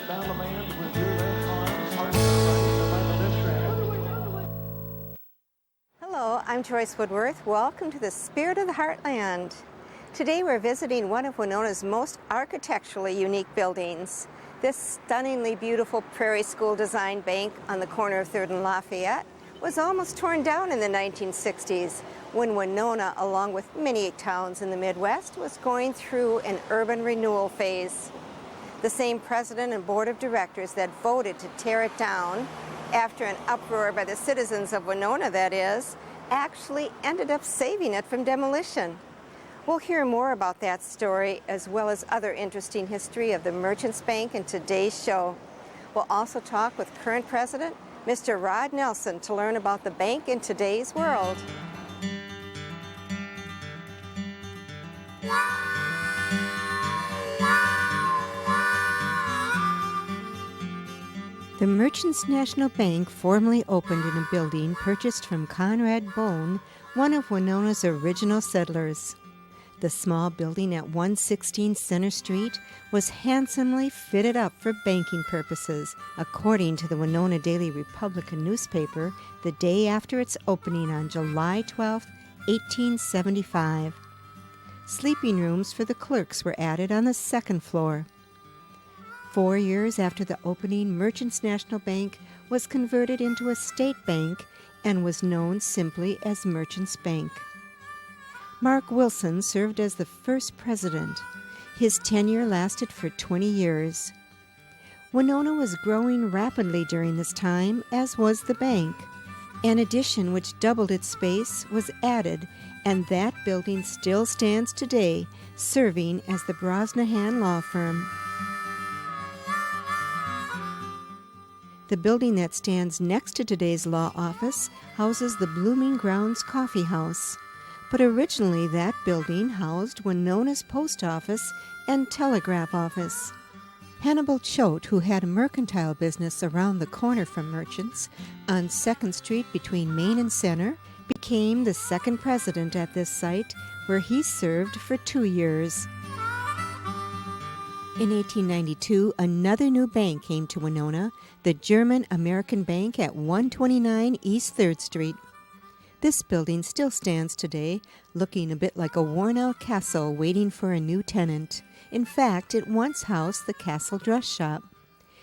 down the band with your left arm, hard to Hello, I'm Joyce Woodworth. Welcome to the Spirit of the Heartland. Today we're visiting one of Winona's most architecturally unique buildings. This stunningly beautiful Prairie School design bank on the corner of 3rd and Lafayette was almost torn down in the 1960s when Winona, along with many towns in the Midwest, was going through an urban renewal phase. The same president and board of directors that voted to tear it down, after an uproar by the citizens of Winona, that is, actually ended up saving it from demolition. We'll hear more about that story as well as other interesting history of the Merchants Bank in today's show. We'll also talk with current president, Mr. Rod Nelson, to learn about the bank in today's world. The Merchants National Bank formally opened in a building purchased from Conrad Bone, one of Winona's original settlers. The small building at 116 Center Street was handsomely fitted up for banking purposes, according to the Winona Daily Republican newspaper, the day after its opening on July 12, 1875. Sleeping rooms for the clerks were added on the second floor. 4 years after the opening, Merchants National Bank was converted into a state bank and was known simply as Merchants Bank. Mark Wilson served as the first president. His tenure lasted for 20 years. Winona was growing rapidly during this time, as was the bank. An addition which doubled its space was added, and that building still stands today, serving as the Brosnahan Law Firm. The building that stands next to today's law office houses the Blooming Grounds Coffee House. But originally that building housed Winona's post office and telegraph office. Hannibal Choate, who had a mercantile business around the corner from Merchants on 2nd Street between Main and Center, became the second president at this site, where he served for 2 years. In 1892, another new bank came to Winona, the German-American Bank at 129 East 3rd Street. This building still stands today, looking a bit like a worn-out castle waiting for a new tenant. In fact, it once housed the Castle Dress Shop.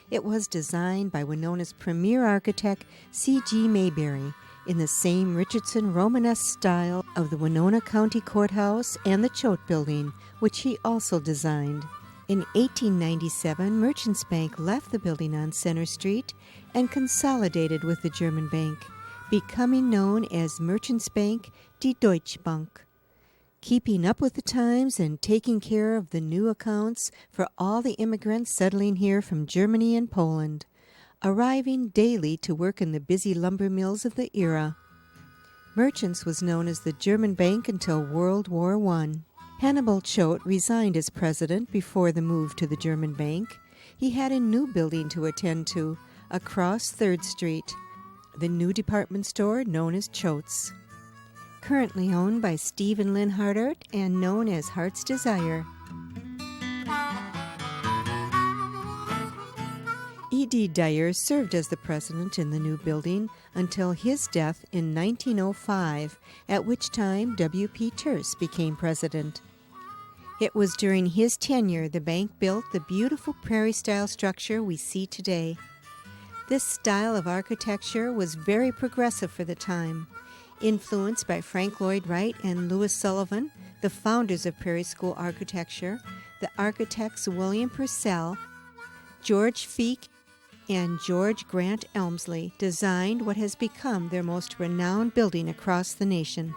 It was designed by Winona's premier architect, C.G. Mayberry, in the same Richardson Romanesque style of the Winona County Courthouse and the Choate Building, which he also designed. In 1897, Merchants Bank left the building on Center Street and consolidated with the German bank, becoming known as Merchants Bank, Die Deutsche Bank. Keeping up with the times and taking care of the new accounts for all the immigrants settling here from Germany and Poland, arriving daily to work in the busy lumber mills of the era. Merchants was known as the German bank until World War I. Hannibal Choate resigned as president before the move to the German bank. He had a new building to attend to, across 3rd Street, the new department store known as Choate's. Currently owned by Steve and Lynn Hardart and known as Heart's Desire. E.D. Dyer served as the president in the new building until his death in 1905, at which time W.P. Terse became president. It was during his tenure the bank built the beautiful prairie-style structure we see today. This style of architecture was very progressive for the time. Influenced by Frank Lloyd Wright and Louis Sullivan, the founders of Prairie School architecture, the architects William Purcell, George Feek, and George Grant Elmsley designed what has become their most renowned building across the nation.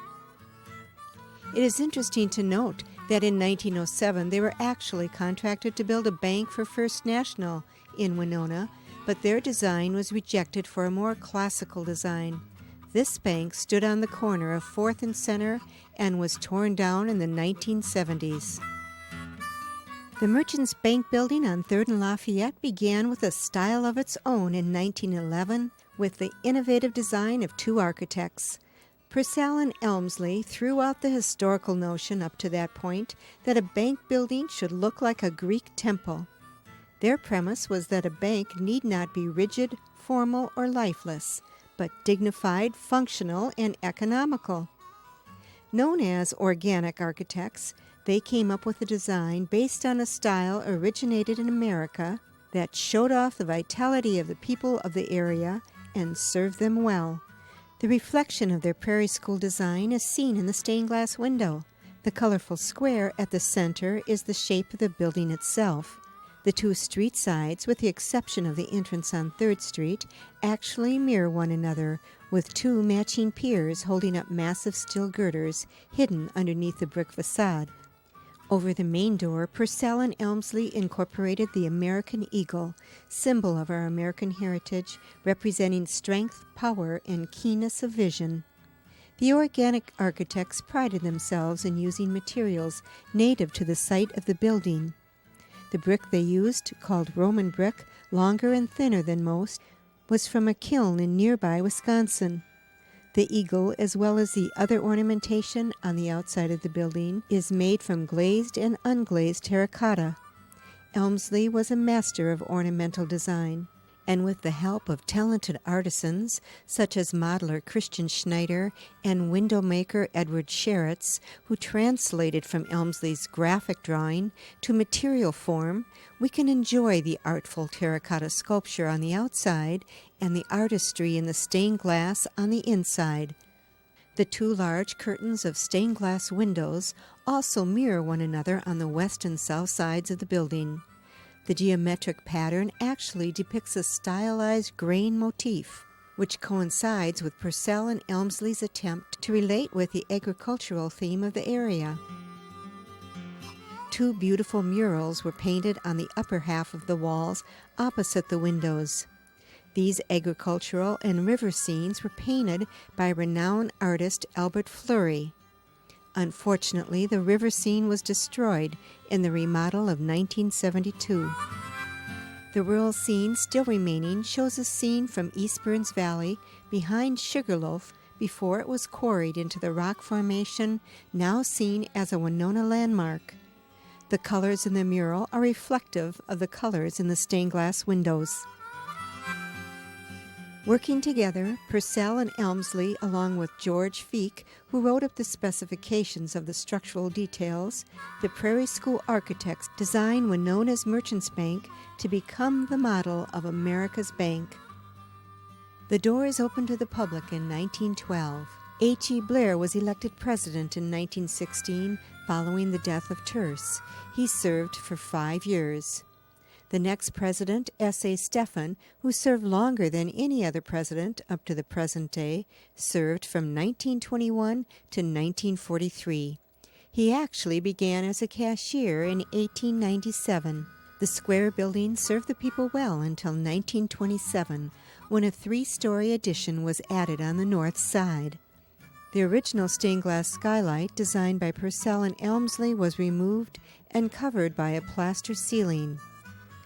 It is interesting to note that in 1907 they were actually contracted to build a bank for First National in Winona, but their design was rejected for a more classical design. This bank stood on the corner of 4th and Center and was torn down in the 1970s. The Merchants Bank building on 3rd and Lafayette began with a style of its own in 1911 with the innovative design of two architects. Purcell and Elmsley threw out the historical notion up to that point that a bank building should look like a Greek temple. Their premise was that a bank need not be rigid, formal, or lifeless, but dignified, functional, and economical. Known as organic architects, they came up with a design based on a style originated in America that showed off the vitality of the people of the area and served them well. The reflection of their Prairie School design is seen in the stained glass window. The colorful square at the center is the shape of the building itself. The two street sides, with the exception of the entrance on 3rd Street, actually mirror one another, with two matching piers holding up massive steel girders hidden underneath the brick facade. Over the main door, Purcell and Elmsley incorporated the American eagle, symbol of our American heritage, representing strength, power, and keenness of vision. The organic architects prided themselves in using materials native to the site of the building. The brick they used, called Roman brick, longer and thinner than most, was from a kiln in nearby Wisconsin. The eagle, as well as the other ornamentation on the outside of the building, is made from glazed and unglazed terracotta. Elmsley was a master of ornamental design, and with the help of talented artisans such as modeler Christian Schneider and window maker Edward Sheritz, who translated from Elmsley's graphic drawing to material form, we can enjoy the artful terracotta sculpture on the outside and the artistry in the stained glass on the inside. The two large curtains of stained glass windows also mirror one another on the west and south sides of the building. The geometric pattern actually depicts a stylized grain motif, which coincides with Purcell and Elmsley's attempt to relate with the agricultural theme of the area. Two beautiful murals were painted on the upper half of the walls opposite the windows. These agricultural and river scenes were painted by renowned artist Albert Fleury. Unfortunately, the river scene was destroyed in the remodel of 1972. The rural scene still remaining shows a scene from East Burns Valley behind Sugarloaf before it was quarried into the rock formation now seen as a Winona landmark. The colors in the mural are reflective of the colors in the stained glass windows. Working together, Purcell and Elmsley, along with George Feek, who wrote up the specifications of the structural details, the Prairie School architects designed Winona's Merchants Bank to become the model of America's bank. The doors opened to the public in 1912. H.E. Blair was elected president in 1916 following the death of Terse. He served for 5 years. The next president, S.A. Stephan, who served longer than any other president up to the present day, served from 1921 to 1943. He actually began as a cashier in 1897. The square building served the people well until 1927, when a 3-story addition was added on the north side. The original stained glass skylight, designed by Purcell and Elmsley, was removed and covered by a plaster ceiling.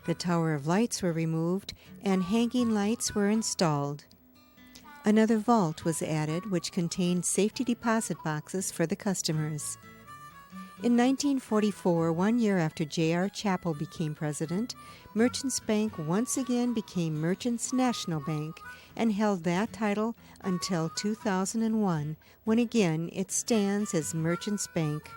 The tower of lights were removed and hanging lights were installed. Another vault was added, which contained safety deposit boxes for the customers. In 1944, 1 year after J.R. Chappell became president, Merchants Bank once again became Merchants National Bank and held that title until 2001, when again it stands as Merchants Bank.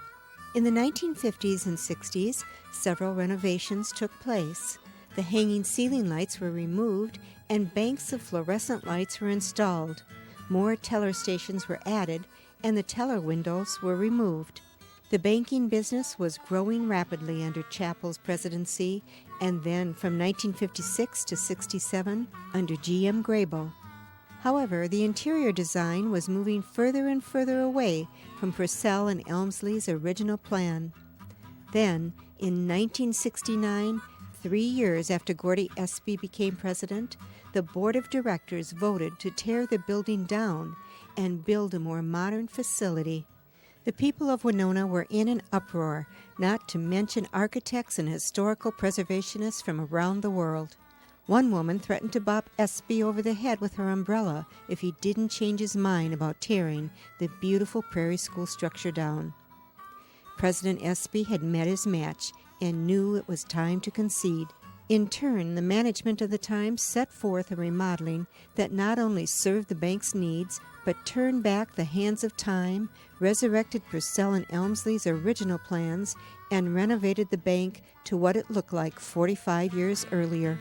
In the 1950s and 60s, several renovations took place. The hanging ceiling lights were removed and banks of fluorescent lights were installed. More teller stations were added and the teller windows were removed. The banking business was growing rapidly under Chappell's presidency and then from 1956 to 67 under G.M. Grable. However, the interior design was moving further and further away from Purcell and Elmsley's original plan. Then, in 1969, 3 years after Gordy Espy became president, the board of directors voted to tear the building down and build a more modern facility. The people of Winona were in an uproar, not to mention architects and historical preservationists from around the world. One woman threatened to bop Espy over the head with her umbrella if he didn't change his mind about tearing the beautiful Prairie School structure down. President Espy had met his match and knew it was time to concede. In turn, the management of the time set forth a remodeling that not only served the bank's needs, but turned back the hands of time, resurrected Purcell and Elmsley's original plans, and renovated the bank to what it looked like 45 years earlier.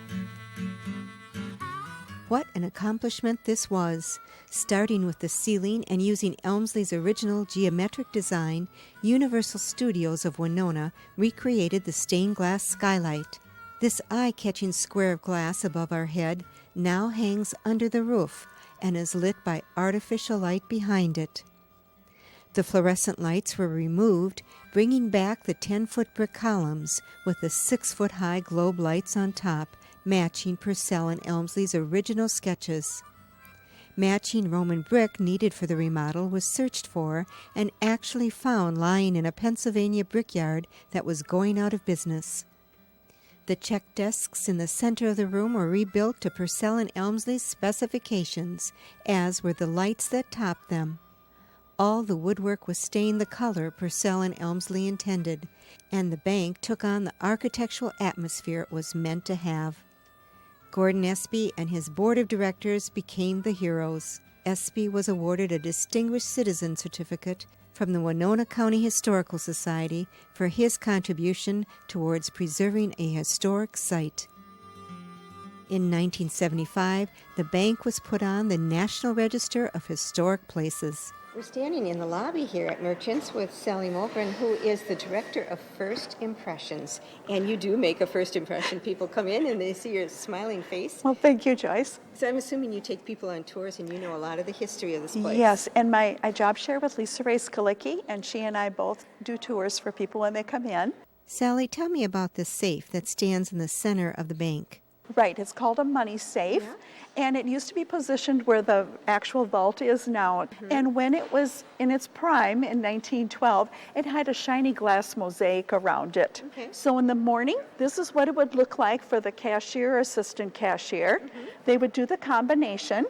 What an accomplishment this was! Starting with the ceiling and using Elmsley's original geometric design, Universal Studios of Winona recreated the stained glass skylight. This eye-catching square of glass above our head now hangs under the roof and is lit by artificial light behind it. The fluorescent lights were removed, bringing back the 10-foot brick columns with the 6-foot-high globe lights on top, matching Purcell and Elmsley's original sketches. Matching Roman brick needed for the remodel was searched for and actually found lying in a Pennsylvania brickyard that was going out of business. The check desks in the center of the room were rebuilt to Purcell and Elmsley's specifications, as were the lights that topped them. All the woodwork was stained the color Purcell and Elmsley intended, and the bank took on the architectural atmosphere it was meant to have. Gordon Espy and his board of directors became the heroes. Espy was awarded a Distinguished Citizen Certificate from the Winona County Historical Society for his contribution towards preserving a historic site. In 1975, the bank was put on the National Register of Historic Places. We're standing in the lobby here at Merchants with Sally Mogren, who is the Director of First Impressions. And you do make a first impression. People come in and they see your smiling face. Well, thank you, Joyce. So I'm assuming you take people on tours and you know a lot of the history of this place. Yes, and I job share with Lisa Ray Skalicki, and she and I both do tours for people when they come in. Sally, tell me about the safe that stands in the center of the bank. Right, it's called a money safe, and it used to be positioned where the actual vault is now. And when it was in its prime in 1912, it had a shiny glass mosaic around it. So in the morning, this is what it would look like for the cashier or assistant cashier. They would do the combination,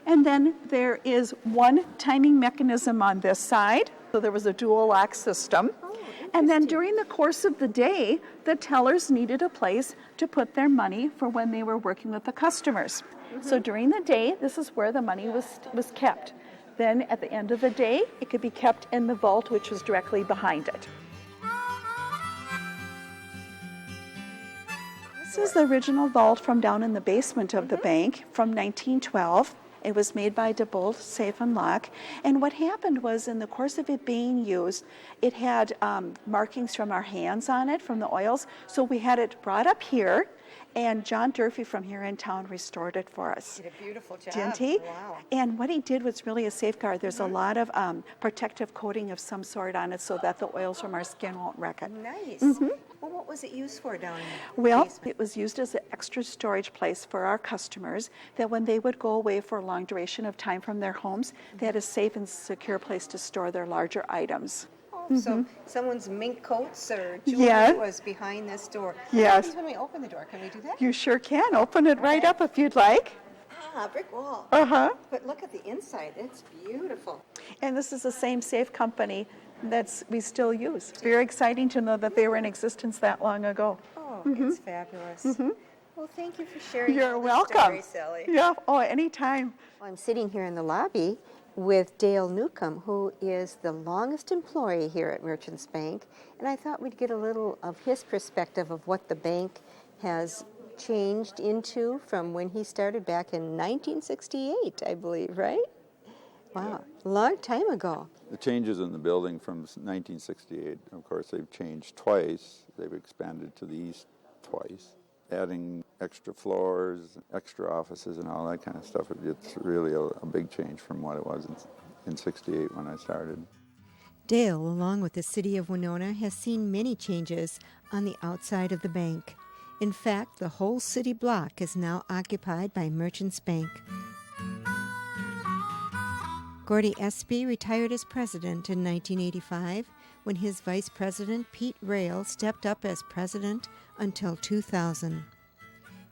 and then there is one timing mechanism on this side. So there was a dual lock system. And then during the course of the day, the tellers needed a place to put their money for when they were working with the customers. So during the day, this is where the money was kept. Then at the end of the day, it could be kept in the vault, which was directly behind it. This is the original vault from down in the basement of the bank from 1912. It was made by DeBolt Safe and Lock. And what happened was, in the course of it being used, it had markings from our hands on it, from the oils. So we had it brought up here, and John Durfee from here in town restored it for us. He did a beautiful job. Didn't he? Wow. And what he did was really a safeguard. There's a lot of protective coating of some sort on it so that the oils from our skin won't wreck it. Nice. Well, what was it used for down in the Well, basement? it was used as an extra storage place for our customers, that when they would go away for a long duration of time from their homes, they had a safe and secure place to store their larger items. So someone's mink coats or jewelry was behind this door. What Yes. happens when we open the door? Can we do that? You sure can. Open it right up if you'd like. Ah, brick wall. But look at the inside. It's beautiful. And this is the same safe company that we still use. It's very exciting to know that they were in existence that long ago. Oh, it's fabulous. Well, thank you for sharing. You're all the welcome. story, Sally. Yeah, oh, anytime. I'm sitting here in the lobby with Dale Newcomb, who is the longest employee here at Merchants Bank, and I thought we'd get a little of his perspective of what the bank has changed into from when he started back in 1968, I believe, right? Wow, a long time ago. The changes in the building from 1968, of course, they've changed twice. They've expanded to the east twice, adding extra floors, extra offices, and all that kind of stuff. It's really a big change from what it was in 68 when I started. Dale, along with the city of Winona, has seen many changes on the outside of the bank. In fact, the whole city block is now occupied by Merchants Bank. Gordy Espy retired as president in 1985 when his vice president, Pete Rail, stepped up as president until 2000.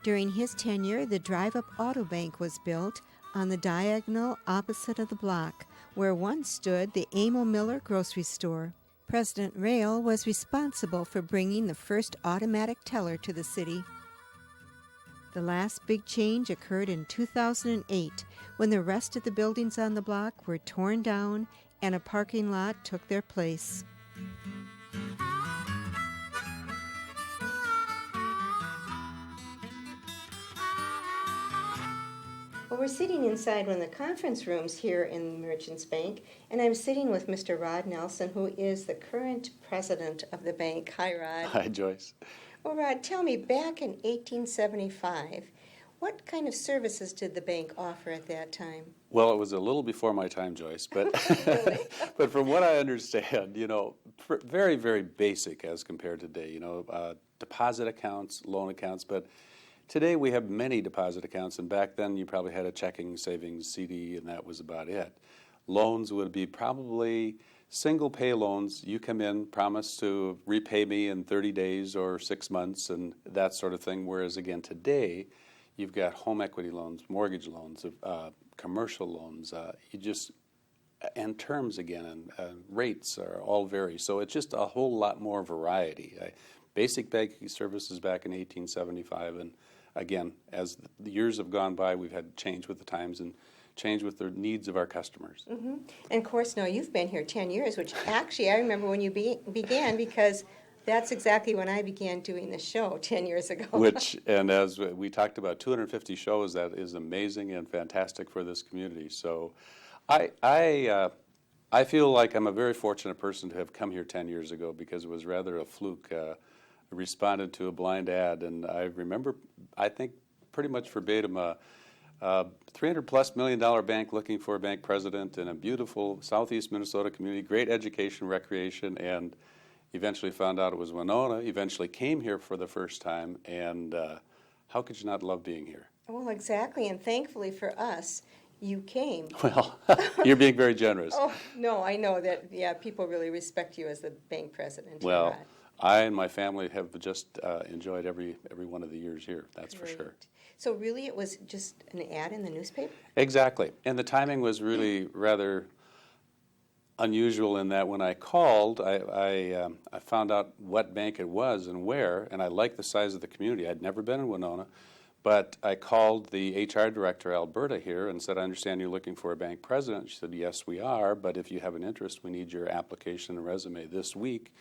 During his tenure, the drive-up auto bank was built on the diagonal opposite of the block, where once stood the Amo Miller grocery store. President Rail was responsible for bringing the first automatic teller to the city. The last big change occurred in 2008 when the rest of the buildings on the block were torn down and a parking lot took their place. Well, we're sitting inside one of the conference rooms here in Merchants Bank, and I'm sitting with Mr. Rod Nelson, who is the current president of the bank. Hi, Rod. Hi, Joyce. Well, Rod, tell me, back in 1875, what kind of services did the bank offer at that time? Well, it was a little before my time, Joyce, but but from what I understand, very, very basic as compared to today. Deposit accounts, loan accounts, but today we have many deposit accounts, and back then you probably had a checking, savings, CD, and that was about it. Loans would be probably single pay loans. You come in, promise to repay me in 30 days or 6 months and that sort of thing, whereas again today you've got home equity loans, mortgage loans, commercial loans, and terms again, and rates are all vary. So it's just a whole lot more variety. Basic banking services back in 1875, and again, as the years have gone by, we've had change with the times and change with the needs of our customers. Mm-hmm. And of course, now you've been here 10 years, which actually I remember when you began, because that's exactly when I began doing the show 10 years ago. And as we talked about, 250 shows, that is amazing and fantastic for this community. So I feel like I'm a very fortunate person to have come here 10 years ago, because it was rather a fluke. I responded to a blind ad, and I remember, I think pretty much verbatim, a $300+ million bank looking for a bank president in a beautiful southeast Minnesota community, great education, recreation, and eventually found out it was Winona, eventually came here for the first time, and how could you not love being here? Well, exactly, and thankfully for us, you came. Well, you're being very generous. Oh, no, I know that, yeah, people really respect you as the bank president. Well, Rod. I and my family have just enjoyed every one of the years here, that's for Great. sure. So really it was just an ad in the newspaper? Exactly, and the timing was really rather unusual in that when I called, I found out what bank it was and where, and I liked the size of the community. I'd never been in Winona, but I called the HR director, Alberta, here and said, I understand you're looking for a bank president. She said, yes, we are, but if you have an interest, we need your application and resume this week.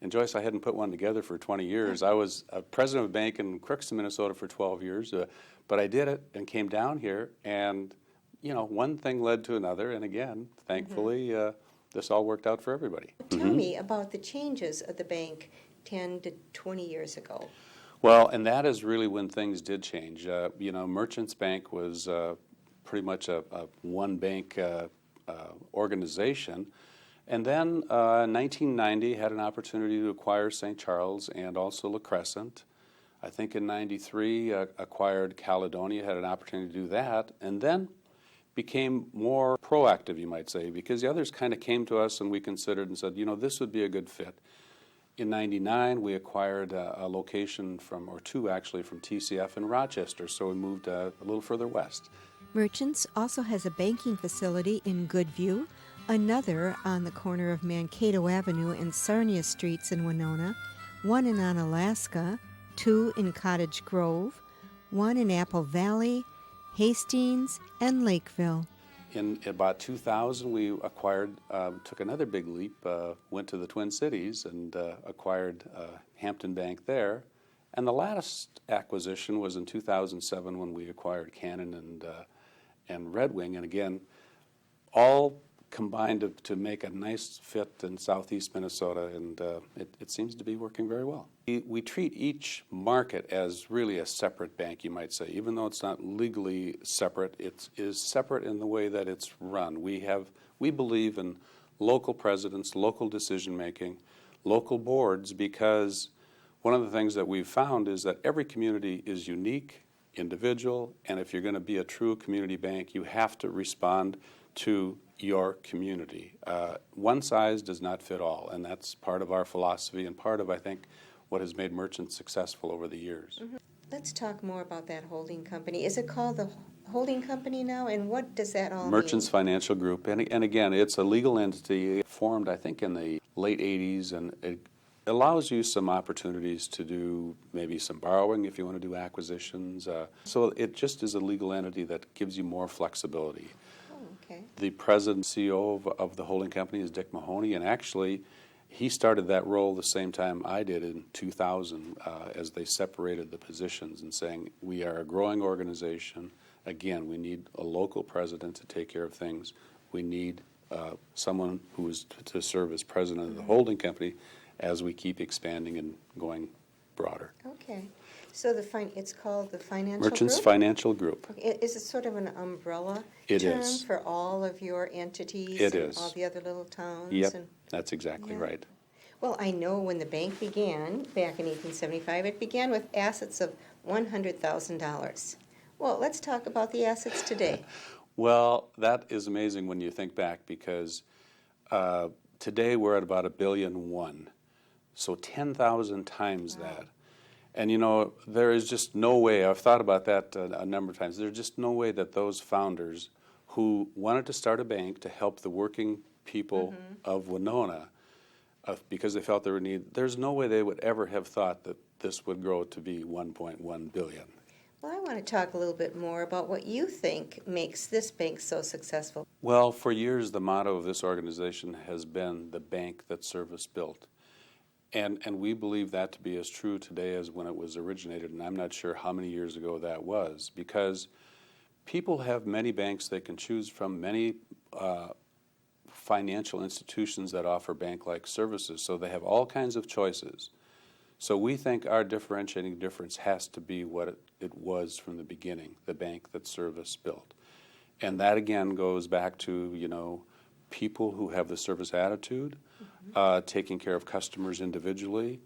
And Joyce, I hadn't put one together for 20 years. I was a president of a bank in Crookston, Minnesota for 12 years, but I did it and came down here, and one thing led to another, and again, thankfully, this all worked out for everybody. Tell me about the changes of the bank 10 to 20 years ago. Well, and that is really when things did change. Merchants Bank was pretty much a one bank organization. And then 1990 had an opportunity to acquire St. Charles and also La Crescent. I think in 93 acquired Caledonia, had an opportunity to do that, and then became more proactive, you might say, because the others kind of came to us and we considered and said, this would be a good fit. In 99, we acquired a location or two actually, from TCF in Rochester, so we moved a little further west. Merchants also has a banking facility in Goodview, another on the corner of Mankato Avenue and Sarnia Streets in Winona, one in Onalaska, two in Cottage Grove, one in Apple Valley, Hastings, and Lakeville. In about 2000, we acquired, took another big leap, went to the Twin Cities and acquired Hampton Bank there. And the last acquisition was in 2007 when we acquired Cannon and Red Wing. And again, all combined to make a nice fit in southeast Minnesota, and it seems to be working very well. We treat each market as really a separate bank, you might say. Even though it's not legally separate, it is separate in the way that it's run. We believe in local presidents, local decision-making, local boards, because one of the things that we've found is that every community is unique, individual, and if you're going to be a true community bank, you have to respond to your community. One size does not fit all, and that's part of our philosophy and part of, I think, what has made Merchants successful over the years. Mm-hmm. Let's talk more about that holding company. Is it called the holding company now, and what does that all Merchants mean? Financial Group, and again, it's a legal entity formed, I think, in the late 80s, and allows you some opportunities to do maybe some borrowing if you want to do acquisitions. So it just is a legal entity that gives you more flexibility. Oh, okay. The president and CEO of the holding company is Dick Mahoney, and actually he started that role the same time I did in 2000 as they separated the positions and saying, we are a growing organization. Again, we need a local president to take care of things. We need someone who is to serve as president of the holding company as we keep expanding and going broader. Okay. So it's called the Financial Merchants Group? Financial Group. Okay. Is it sort of an umbrella It term is. for all of your entities It and is. all the other little towns? Yep, And, that's exactly Yeah. right. well, I know when the bank began, back in 1875, it began with assets of $100,000. Well, let's talk about the assets today. Well, that is amazing when you think back because today we're at about $1.1 billion, so 10,000 times that. And you know, there is just no way, I've thought about that a number of times, there's just no way that those founders who wanted to start a bank to help the working people of Winona, because they felt there were need, there's no way they would ever have thought that this would grow to be 1.1 billion. Well, I want to talk a little bit more about what you think makes this bank so successful. Well, for years, the motto of this organization has been the bank that service built. And we believe that to be as true today as when it was originated, and I'm not sure how many years ago that was, because people have many banks they can choose from, many financial institutions that offer bank-like services, so they have all kinds of choices. So we think our differentiating difference has to be what it was from the beginning, the bank that service built. And that again goes back to, you know, people who have the service attitude, taking care of customers individually,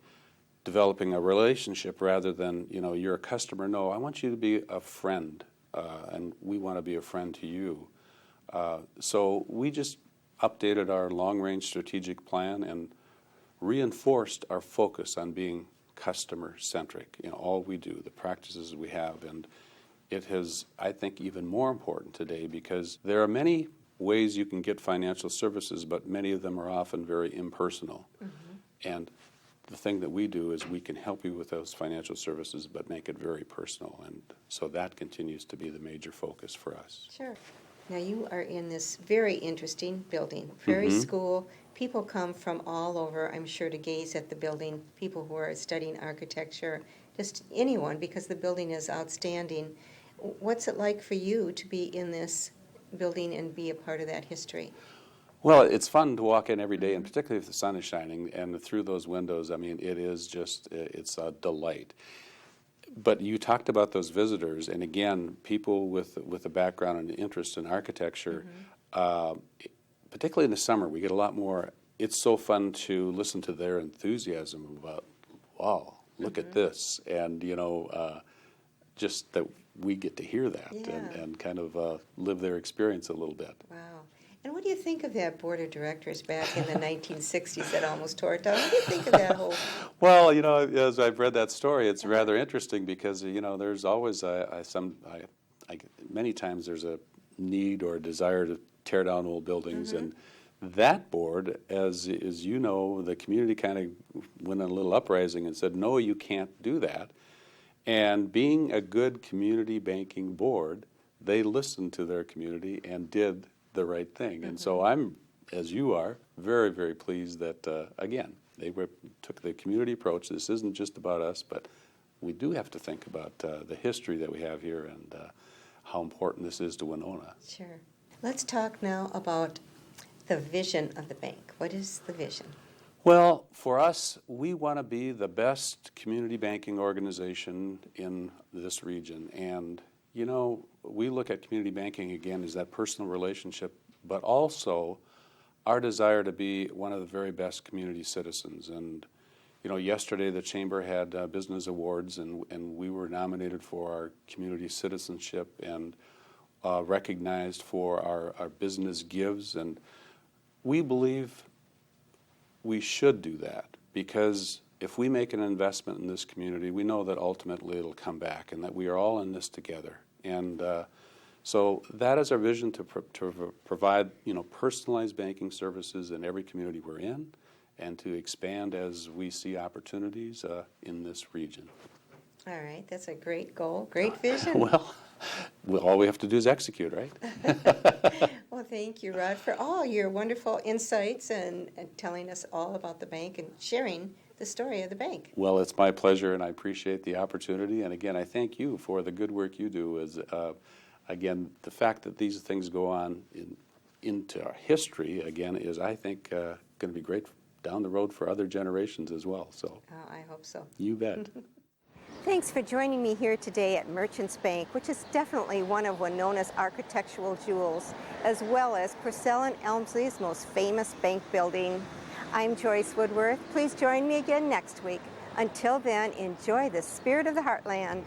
developing a relationship rather than, you know, you're a customer. No, I want you to be a friend, and we want to be a friend to you. So we just updated our long-range strategic plan and reinforced our focus on being customer-centric in all we do, the practices we have. And it has, I think, even more important today because there are many ways you can get financial services, but many of them are often very impersonal. And the thing that we do is we can help you with those financial services, but make it very personal. And so that continues to be the major focus for us. Sure. Now, you are in this very interesting building, very school. People come from all over, I'm sure, to gaze at the building, people who are studying architecture, just anyone, because the building is outstanding. What's it like for you to be in this building and be a part of that history? Well, it's fun to walk in every day, and particularly if the sun is shining, and through those windows, I mean, it is just, it's a delight. But you talked about those visitors, and again, people with a background and interest in architecture, particularly in the summer, we get a lot more. It's so fun to listen to their enthusiasm about, wow, look at this, and you know, just that we get to hear that and kind of live their experience a little bit. Wow. And what do you think of that board of directors back in the 1960s that almost tore it down? What do you think of that whole? Well, you know, as I've read that story, it's rather interesting because, you know, there's always many times there's a need or a desire to tear down old buildings. And that board, as you know, the community kind of went on a little uprising and said, no, you can't do that. And being a good community banking board, they listened to their community and did the right thing. And so I'm, as you are, very, very pleased that, again, they took the community approach. This isn't just about us, but we do have to think about the history that we have here and how important this is to Winona. Sure. Let's talk now about the vision of the bank. What is the vision? Well, for us, we want to be the best community banking organization in this region. And, you know, we look at community banking, again, as that personal relationship, but also our desire to be one of the very best community citizens. And, you know, yesterday the Chamber had business awards, and we were nominated for our community citizenship and recognized for our business gives. And we believe we should do that because if we make an investment in this community, we know that ultimately it'll come back and that we are all in this together. And so that is our vision, to provide, you know, personalized banking services in every community we're in, and to expand as we see opportunities in this region. All right, that's a great goal, great vision. Well, all we have to do is execute, right? Well, thank you, Rod, for all your wonderful insights and telling us all about the bank and sharing the story of the bank. Well, it's my pleasure, and I appreciate the opportunity. And again, I thank you for the good work you do. Again, the fact that these things go on into our history, again, is, I think, going to be great down the road for other generations as well. So, I hope so. you bet. Thanks for joining me here today at Merchants Bank, which is definitely one of Winona's architectural jewels, as well as Purcell and Elmsley's most famous bank building. I'm Joyce Woodworth. Please join me again next week. Until then, enjoy the spirit of the Heartland.